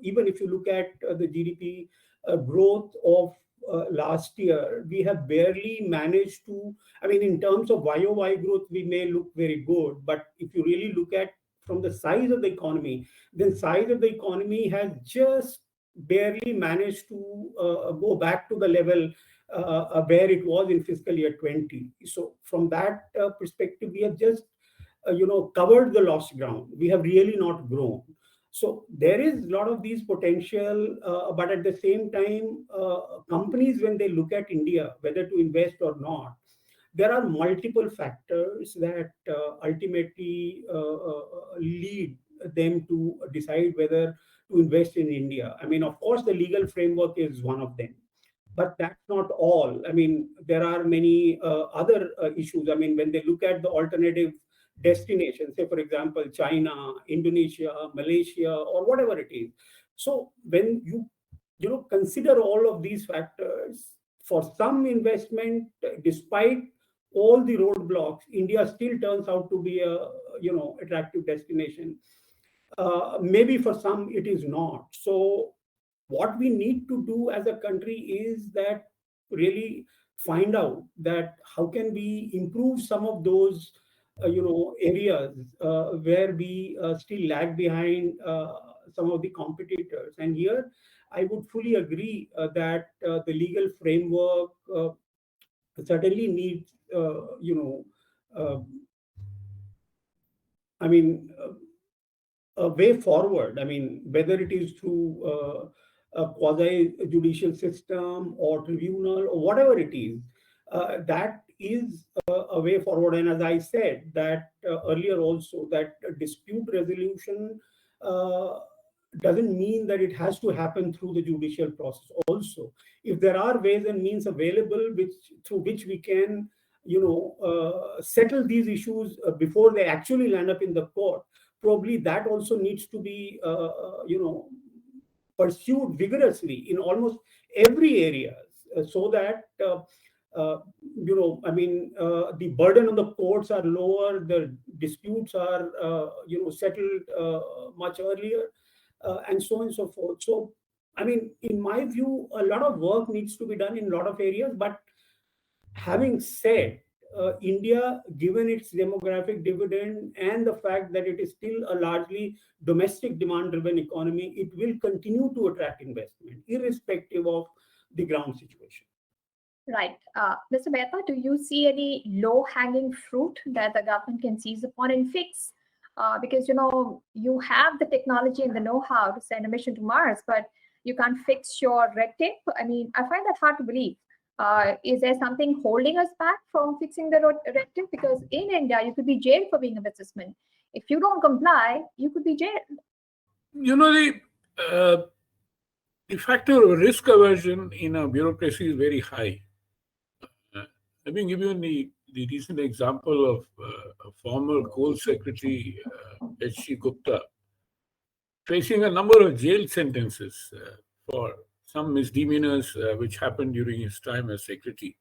even if you look at the GDP growth of last year, we have barely managed to, I mean, in terms of YOY growth, we may look very good. But if you really look at from the size of the economy, then size of the economy has just barely managed to go back to the level where it was in fiscal year 20. So from that perspective, we have just covered the lost ground. We have really not grown. So there is a lot of these potential, but at the same time, companies, when they look at India, whether to invest or not, there are multiple factors that ultimately lead them to decide whether to invest in India. I mean, of course, the legal framework is one of them. But that's not all. I mean, there are many other issues. I mean, when they look at the alternative destination, say for example, China, Indonesia, Malaysia, or whatever it is. So when you consider all of these factors, for some investment, despite all the roadblocks, India still turns out to be a attractive destination. Maybe for some it is not. So what we need to do as a country is that really find out that how can we improve some of those areas where we still lag behind some of the competitors. And here I would fully agree that the legal framework certainly needs uh, I mean a way forward. I mean, whether it is through a quasi-judicial system or tribunal or whatever it is, that is a way forward. And as I said that earlier also, that dispute resolution doesn't mean that it has to happen through the judicial process. Also, if there are ways and means available through which we can settle these issues before they actually land up in the court, probably that also needs to be pursued vigorously in almost every area, so that the burden on the courts are lower, the disputes are settled much earlier, and so on and so forth. So I mean, in my view, a lot of work needs to be done in a lot of areas. But having said, India, given its demographic dividend and the fact that it is still a largely domestic demand-driven economy, it will continue to attract investment, irrespective of the ground situation. Right. Mr. Mehta, do you see any low-hanging fruit that the government can seize upon and fix? Because, you have the technology and the know-how to send a mission to Mars, but you can't fix your red tape. I mean, I find that hard to believe. Is there something holding us back from fixing the red tape? Because in India, you could be jailed for being a businessman. If you don't comply, you could be jailed. The factor of risk aversion in a bureaucracy is very high. Let me give you the recent example of a former coal secretary, H.C. Gupta, facing a number of jail sentences for some misdemeanors which happened during his time as secretary.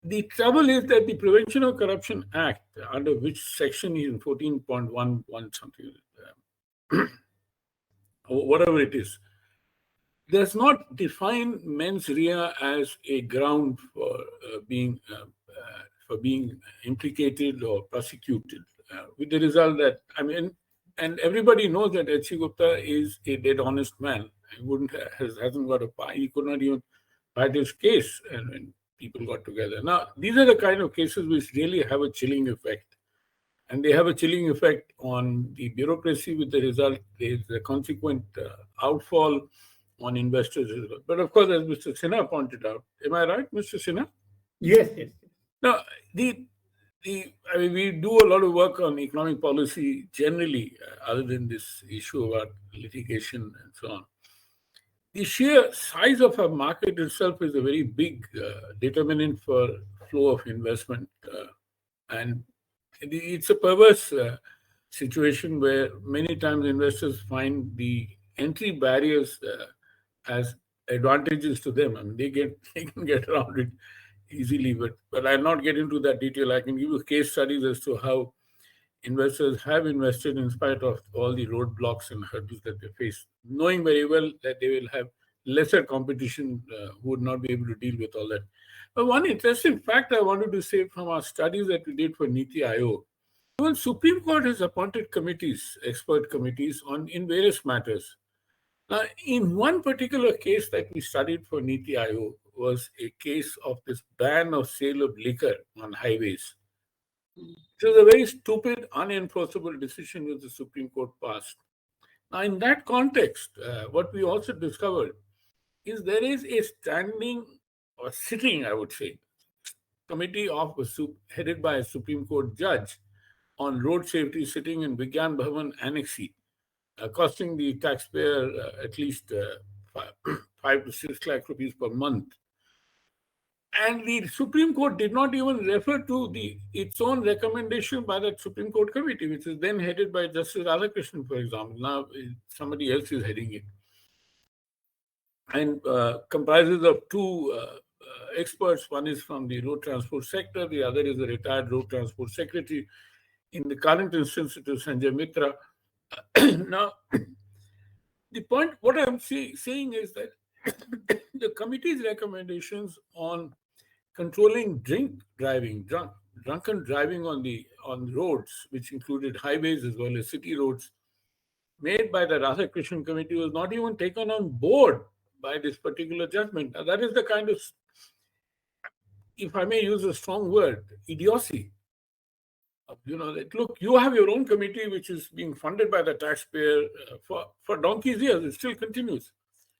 The trouble is that the Prevention of Corruption Act, under which section is in 14.11 something, or whatever it is, does not define mens rea as a ground for being implicated or prosecuted. With the result that, and everybody knows that H.C. Gupta is a dead honest man. He hasn't got he could not even fight his case, and when people got together. Now, these are the kind of cases which really have a chilling effect. And they have a chilling effect on the bureaucracy, with the result there is a consequent outfall on investors as well. But of course, as Mr. Sinha pointed out, am I right, Mr. Sinha? Yes. Now, we do a lot of work on economic policy generally, other than this issue about litigation and so on. The sheer size of our market itself is a very big determinant for flow of investment, and it's a perverse situation where many times investors find the entry barriers as advantages to them. I mean, they can get around it easily, but I'll not get into that detail. I can give you case studies as to how investors have invested in spite of all the roadblocks and hurdles that they face, knowing very well that they will have lesser competition who would not be able to deal with all that. But one interesting fact I wanted to say from our studies that we did for NITI Aayog, even Supreme Court has appointed committees, expert committees in various matters. Now, in one particular case that we studied for NITI Aayog was a case of this ban of sale of liquor on highways. It was a very stupid, unenforceable decision which the Supreme Court passed. Now, in that context, what we also discovered is there is a standing or sitting, I would say, committee headed by a Supreme Court judge on road safety sitting in Vigyan Bhavan Annexi, costing the taxpayer at least 5 to 6 lakh rupees per month. And the Supreme Court did not even refer to its own recommendation by that Supreme Court committee, which is then headed by Justice Radhakrishnan, for example. Now somebody else is heading it, and comprises of two experts. One is from the road transport sector, the other is a retired road transport secretary. In the current instance, it is Sanjay Mitra. Now, the point, what I'm saying is that the committee's recommendations on controlling drunken driving on roads, which included highways as well as city roads, made by the Radhakrishnan committee, was not even taken on board by this particular judgment. Now, that is the kind of, if I may use a strong word, idiocy. That look, you have your own committee which is being funded by the taxpayer for donkey's years. It still continues.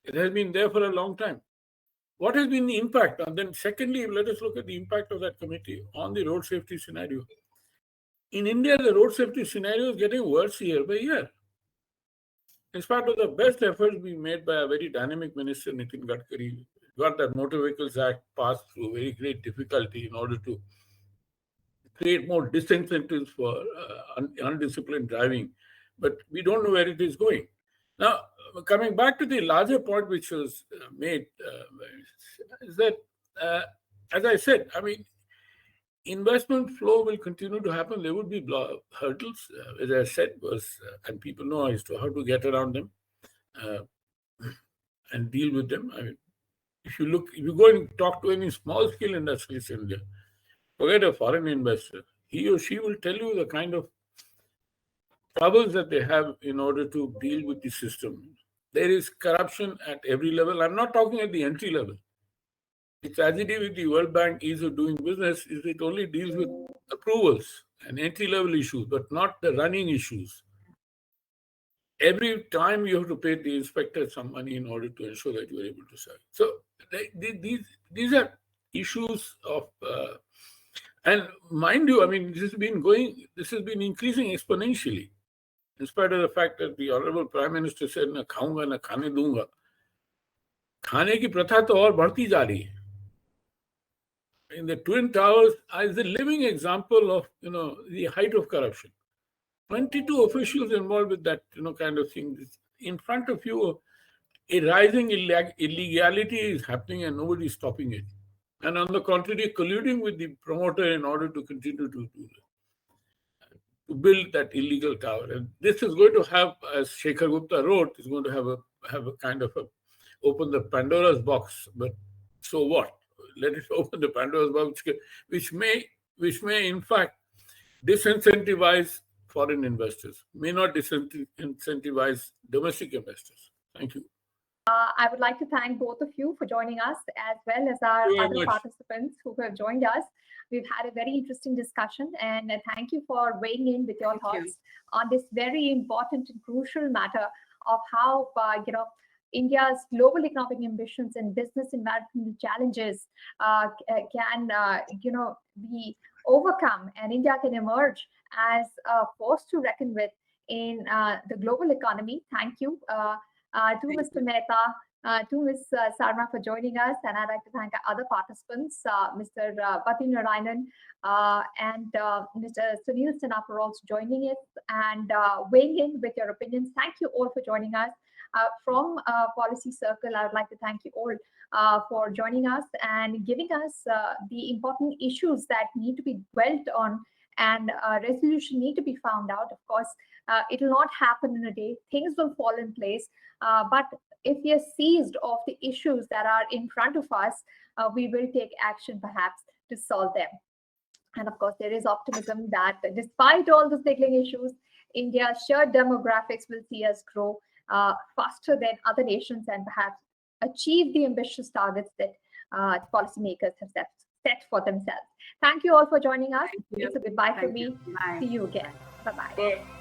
It has been there for a long time. What has been the impact? And then secondly, let us look at the impact of that committee on the road safety scenario. In India, the road safety scenario is getting worse year by year. In spite of the best efforts being made by a very dynamic minister, Nitin Gadkari, got that Motor Vehicles Act passed through very great difficulty in order to create more disincentives for undisciplined driving. But we don't know where it is going. Now, coming back to the larger point which was made, is that, as I said, I mean, investment flow will continue to happen. There would be hurdles, as I said, and people know as to how to get around them and deal with them. I mean, if you go and talk to any small-scale industrialist in India, forget a foreign investor, he or she will tell you the kind of troubles that they have in order to deal with the system. There is corruption at every level. I'm not talking at the entry level. The tragedy with the World Bank ease of doing business is it only deals with approvals and entry-level issues, but not the running issues. Every time you have to pay the inspector some money in order to ensure that you are able to serve. So these are issues of, and mind you, I mean, this has been increasing exponentially, in spite of the fact that the Honorable Prime Minister said, "Na khaunga, na khane dunga." Khane ki pratha to aur badhti ja rahi hai. In the Twin Towers is a living example of the height of corruption. 22 officials involved with that kind of thing. In front of you, a rising illegality is happening and nobody is stopping it. And on the contrary, colluding with the promoter in order to continue to build that illegal tower. And this is going to have, as Shekhar Gupta wrote, is going to have a kind of open the Pandora's box. But so what? Let it open the Pandora's box, which may in fact disincentivize foreign investors, may not disincentivize domestic investors. Thank you. I would like to thank both of you for joining us, as well as our other participants who have joined us. We've had a very interesting discussion, and thank you for weighing in with your thoughts on this very important and crucial matter of how India's global economic ambitions and business environmental challenges can be overcome, and India can emerge as a force to reckon with in the global economy. Thank you to Mr. Mehta, to Ms. Sarma for joining us, and I'd like to thank our other participants, Mr. Pati Narayanan and Mr. Sunil Sinha for also joining us and weighing in with your opinions. Thank you all for joining us. From Policy Circle, I would like to thank you all for joining us and giving us the important issues that need to be dwelt on and resolution need to be found out. Of course, it will not happen in a day. Things will fall in place. But if we are seized of the issues that are in front of us, we will take action perhaps to solve them. And of course, there is optimism that despite all the niggling issues, India's shared demographics will see us grow faster than other nations and perhaps achieve the ambitious targets that policymakers have set for themselves. Thank you all for joining us. It's a goodbye from me. Bye. See you again. Bye-bye. Bye.